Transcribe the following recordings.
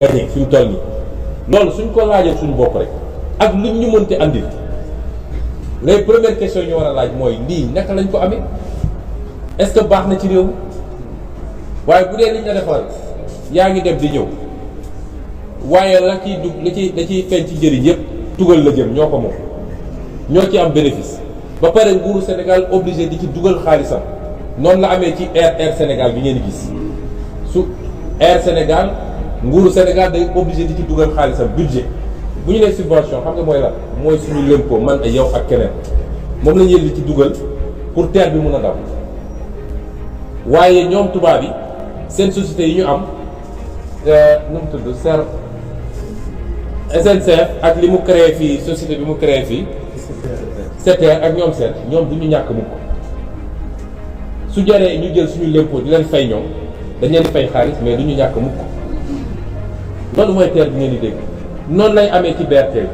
gañe fi mu toll nii loolu suñ ko laajee suñu bopp rek ak luñ ñu mënti andil les premières questions ñu war a laaj mooy lii naka lañ ko amee est-ce que baax na ci réew mi waaye bu dee liñ la defal yaa ngi dem di ñëw waaye la ciy dugg la ciy feeñ ci njëriñ yëpp tugal la jëm ñoo ko moom ñoo ci am bénéfice ba pare nguuru Sénégal obligé di ci dugal xaalisam noonu la amee ci Air Sénégal bi ngeen gis su Air Sénégal nguuru Sénégal day obligé di ci dugal xaalisam budget bu ñu nee subvention xam nga mooy lan mooy suñu l'impôt man ak yow ak keneen moom la ñu di ci dugal pour terre bi mun a daw waaye ñoom tubaab yi seen société yi ñu am nu mu tudd SNCF ak li mu créé fii société bi mu créé fii SETER ak ñoom seen ñoom du ñu ñàkk mukk su jaree ñu jël suñu l'impôt di leen fay ñoom dañ leen fay xaalis mais du ñu ñàkk mukk loolu mooy terre bi ngeen di dégg noonu lay amee ci BRT bi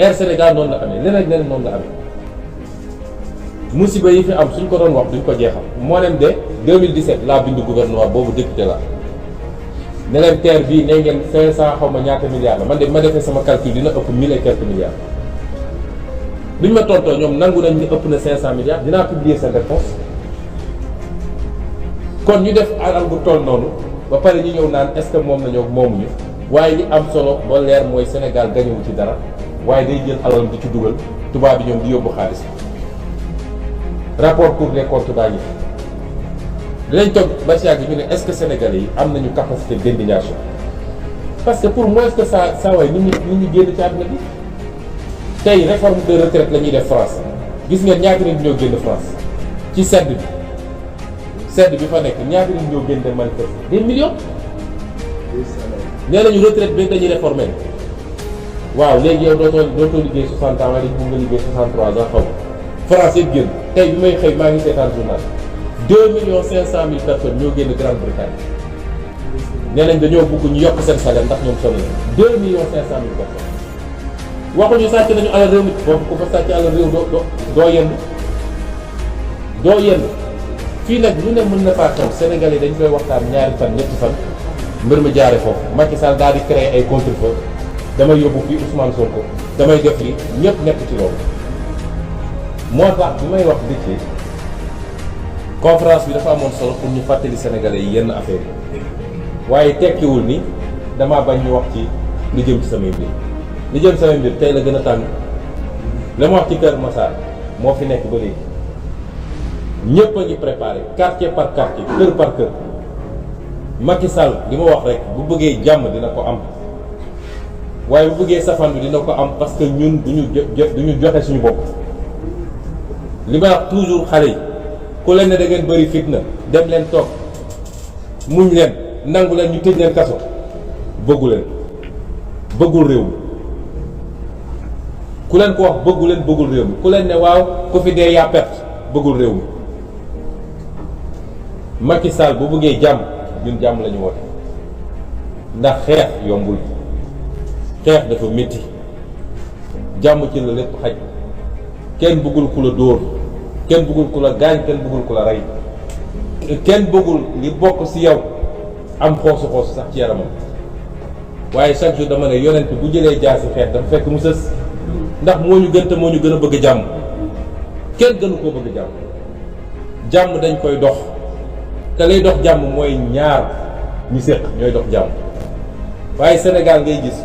Air Sénégal noonu la amee leneen noonu la amee musiba yi fi am suñ ko doon wax duñ ko jeexal moo leen de 2017 laa bindu gouvernement boobu député la ne leen terre bii ne ngeen 500 xaw ma ñaata milliards la man de ma defee sama calcul dina ëpp 1000 et quelques milliards biñ ma tontoo ñoom nangu nañ ni ëpp na 500 milliards dinaa publier seen réponse kon ñu def alal bu toll noonu ba pare ñu ñëw naan est-ce que moom nañoo moomuñu waaye li am solo ba leer mooy Sénégal gañewu ci dara waaye day jël alal di ci dugal tubaab bi ñoom di yóbbu xaalis rapport Cour des comptes baa ngi dinañ toog ba si yàgg ñu ne est-ce que Sénégalais yi am nañu capacité d'indignation parce que pour moi est-ce que saa waay nit ñi génn ci àdduna bi tey réforme de retraite la ñuy def France gis ngeen ñaata nit ñoo génn France ci sedd bi fa nekk ñaata nit ñoo génn dem manifester des millions nee nañu retraite bi dañuy réformer waaw léegi yow dootoo liggéey 60 ans waaye dañu bëgg nga liggéey 63 ans xaw France yëpp génn tey bi may xëy maa ngi seetaan journal 2,500,000 personnes ñoo génn Grande-Bretagne nee nañ dañoo bëgg ñu yokk seen salaire ndax ñoom sonn nañu 2,500,000 personnes waxuñu sàcc nañu alal réew mi foofu ku fa sàcc alal réew doo yenn fii nag lu ne mën na faa xew Sénégalais dañ koy waxtaan ñaari fan ñetti fan mbir mi jaare foofu Macky Sall daal di créer ay contre-feu damay yóbbu fii Ousmane Sonko damay def li ñëpp nekk ci loolu moo tax bi may wax dëcc conférence bi dafa amoon solo pour ñu fàttali Sénégalais yi yenn affaire yi waaye tekkiwul ni damaa bañ ñu wax ci lu jëm ci samay mbir li jëm samay mbir tey la gën a tàng la ma wax ci Kër Massar moo fi nekk ba léegi ñëpp a ngi préparé quartier par quartier kër par kër Macky Sall li ma wax rek bu bëggee jàmm dina ko am waaye bu bëggee safaan bi dina ko am parce que ñun duñu joxe suñu bopp li ma wax toujours xale yi ku leen ne da ngeen bëri fitna dem leen toog muñ leen nangu leen ñu tëj leen kaso bëggul réew mi ku leen ko wax bëggul réew mi ku leen ne waaw ku fi dee yaa perte bëggul réew mi Macky Sall bu bëggee jàmm ñun jàmm la ñu woote ndax xeex yombul xeex dafa métti jàmm ci la lépp xaj kenn bëggul ku la dóor kenn bëggul ku la gaañ kenn bëggul ku la rey kenn bëggul li bokk ci yow am xoosu sax ci yaramam waaye chaque jour dama ne yonent bu jëlee jaasi xeex dafa fekk mu sës ndax moo ñu gën te moo ñu gën a bëgg jàmm kenn gënu koo bëgg jàmm dañ koy dox te lay dox jàmm mooy ñaar ñu séq ñooy dox jàmm waaye Sénégal ngay gis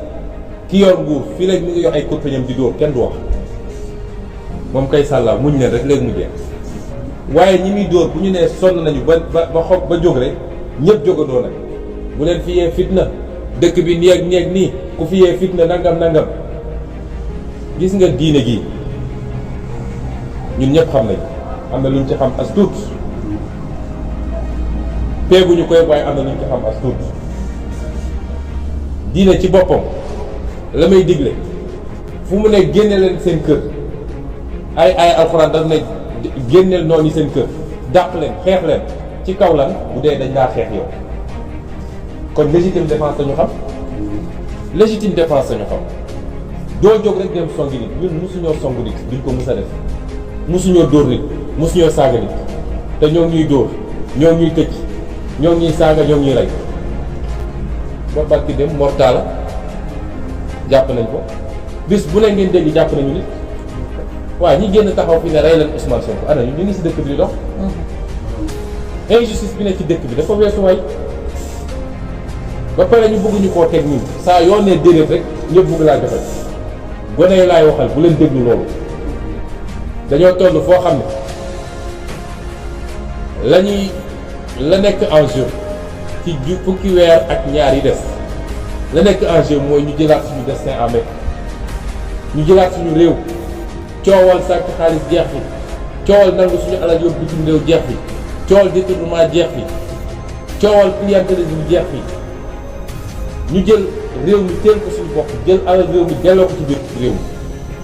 ki yor nguur fii léegi mi ngi yox ay kurpeñam di dóor kenn du wax moom kay sàlla muñ leen rek léegi mu jeex waaye ñi muy dóor bu ñu nee sonn nañu ba jóg rek ñëpp jógandoo nag bu leen fi yee fitna dëkk bi nii ak nii ku fi yee fitna nangam gis nga diine gi ñun ñëpp xam nañ am na luñ ci xam as tuut peeguñu koy waaye am na luñ ci xam as tuut diine ci boppam la may digle fu mu ne génne leen seen kër ay alxuraan daf ne génneel noonu seen kër dàq leen xeex leen ci kaw lan bu dee dañ laa xeex yow kon légitime défense dañu xam doo jóg rek dem songi nit ñun mosuñoo song nit duñ ko mus a def mosuñoo dóor nit mosuñoo saaga nit te ñoo ñuy dóor ñoo ñuy tëj ñoo ñuy saaga ñoo ñuy rey ba barki dem mortala jàpp nañ ko bis bu ne ngeen dégg jàpp nañu nit waaye ñi génn taxaw fi ne rey leen Ousmane Sonko ana ñu ngi si dëkk bi di dox injustice bi ne ci dëkk bi dafa weesu waay ba pare ñu bëgg ñu koo teg ñun saa yoo nee déedéet rek ñëpp bëgg laa joxe gone yi laay waxal bu leen déglu loolu dañoo toll foo xam ne la nekk en jeu ci fukki weer ak ñaar yi des la nekk en jeu mooy ñu jëlaat suñu destin en main ñu jëlaat suñu réew coowal sàcc xaalis jeex fi coowal nangu suñu alal yóbbu bitim réew jeex fi coowal détournement jeex fi coowal clientélisme jeex fi ñu jël réew mi teel ko suñu bopp jël alal réew mi delloo ko ci biir réew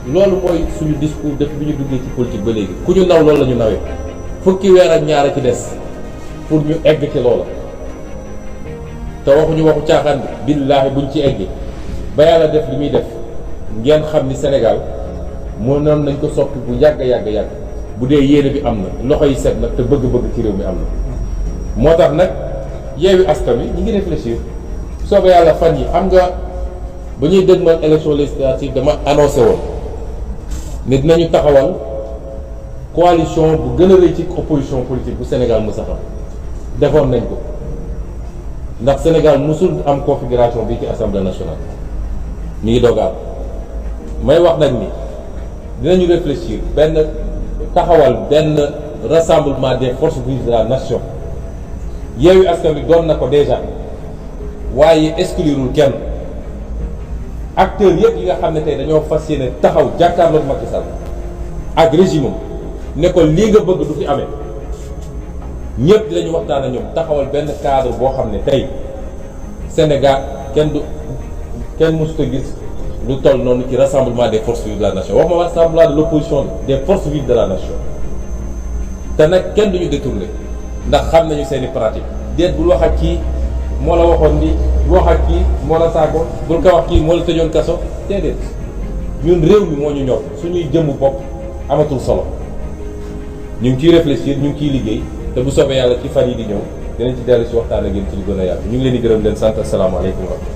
mi loolu mooy suñu discours depuis bi ñu duggee ci politique ba léegi ku ñu naw loolu la ñu nawee fukki weer ak ñaar a ci des pour ñu egg ci loola te waxuñu waxu caaxaan bi billaahi buñ ci eggee ba yàlla def li muy def ngeen xam ni Sénégal moo noonu nañ ko soppi bu yàgg bu dee yéene bi am na loxo yi set nag te bëgg-bëgg ci réew mi am na moo tax nag Yewwi Askan Wi ñi ngi réfléchir soobee yàlla fan yi xam nga ba ñuy dëgmal élection législative dama annoncé woon ne dinañu taxawal coalition bu gën a rëy ci opposition politique bu Sénégal mës a xam defoon nañ ko ndax Sénégal musul am configuration bi ci assemblée nationale mi ngi doog a am may wax nag ni dinañu réfléchir taxawal benn rassemblement des forces vives de la nation Yewwi Askan Wi doon na ko déjà waaye exclurul kenn acteurs yëpp yi nga xam ne tey dañoo fas yéene taxaw jàkkaarloog Macky Sall ak régime am ne ko lii nga bëgg du fi amee ñëpp dinañu waxtaan ak ñoom taxawal benn cadre boo xam ne tey Sénégal kenn mësut a gis lu toll noonu ci rassemblement des forces vives de la nation wax ma rassemblement de l'opposition des forces vives de la nation te nag kenn duñu détourné ndax xam nañu seeni pratique déet bul wax ak kii moo la waxoon ni bul wax ak kii moo la saago bul ko wax kii moo la tëjoon kaso déedéet ñun réew mi moo ñu ñor suñuy jëmm bopp amatul solo ñu ngi ciy réfléchir ñu ngi ciy liggéey te bu soobee yàlla ci fan yi di ñëw dinañ ci dellu si waxtaan ak yéen ci lu gën a yàgg ñu ngi leen di gërëm leen sant asalaamaaleykum wa rahmatulah